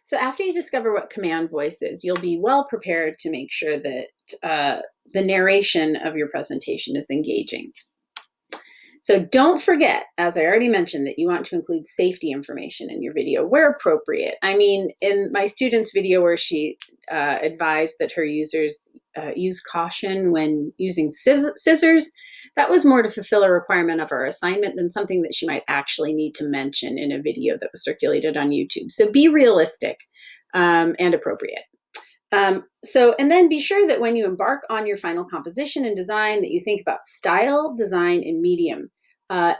So after you discover what command voice is, you'll be well prepared to make sure that the narration of your presentation is engaging. So don't forget, as I already mentioned, that you want to include safety information in your video where appropriate. I mean, in my student's video where she advised that her users use caution when using scissors, that was more to fulfill a requirement of our assignment than something that she might actually need to mention in a video that was circulated on YouTube. So be realistic and appropriate. And then be sure that when you embark on your final composition and design that you think about style, design, and medium.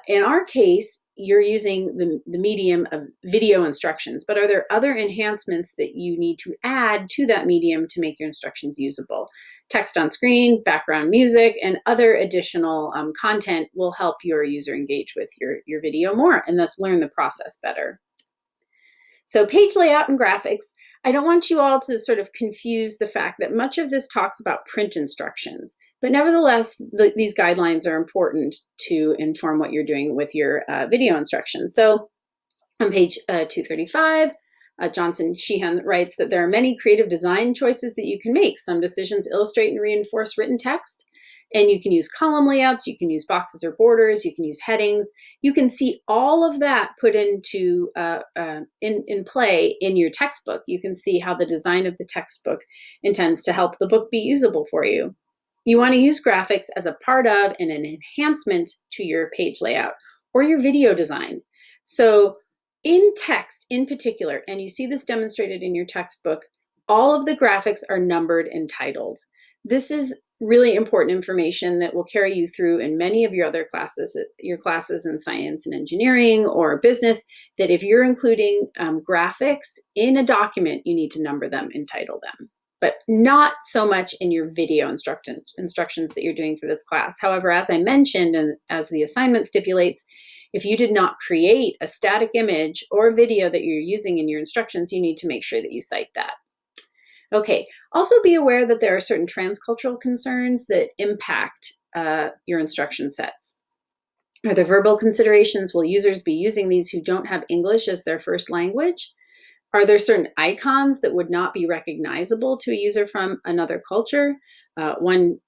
In our case, you're using the medium of video instructions, but are there other enhancements that you need to add to that medium to make your instructions usable? Text on screen, background music, and other additional content will help your user engage with your video more and thus learn the process better. So page layout and graphics, I don't want you all to sort of confuse the fact that much of this talks about print instructions, but nevertheless, these guidelines are important to inform what you're doing with your video instructions. So on page 235, Johnson Sheehan writes that there are many creative design choices that you can make. Some decisions illustrate and reinforce written text. And you can use column layouts, you can use boxes or borders, you can use headings. You can see all of that put into in play in your textbook. You can see how the design of the textbook intends to help the book be usable for you. You want to use graphics as a part of and an enhancement to your page layout or your video design. So in text in particular, and you see this demonstrated in your textbook, all of the graphics are numbered and titled. This is really important information that will carry you through in many of your other classes, your classes in science and engineering or business, that if you're including graphics in a document, you need to number them and title them, but not so much in your video instructions that you're doing for this class. However, as I mentioned, and as the assignment stipulates, if you did not create a static image or video that you're using in your instructions, you need to make sure that you cite that. Okay, also be aware that there are certain transcultural concerns that impact your instruction sets. Are there verbal considerations? Will users be using these who don't have English as their first language? Are there certain icons that would not be recognizable to a user from another culture? One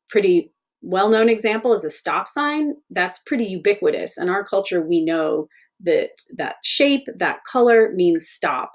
pretty well-known example is a stop sign. That's pretty ubiquitous. In our culture, we know that that shape, that color means stop.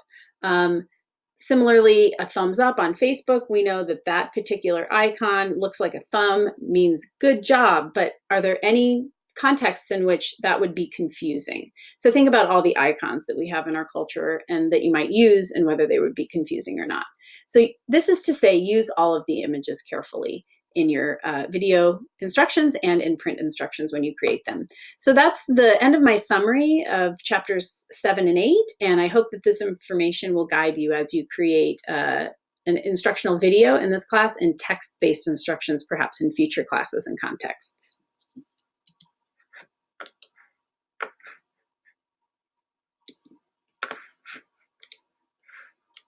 Similarly, a thumbs up on Facebook, we know that that particular icon looks like a thumb, means good job, but are there any contexts in which that would be confusing? So think about all the icons that we have in our culture and that you might use and whether they would be confusing or not. So this is to say, use all of the images carefully in your video instructions and in print instructions when you create them. So that's the end of my summary of chapters 7 and 8, and I hope that this information will guide you as you create an instructional video in this class and text-based instructions perhaps in future classes and contexts.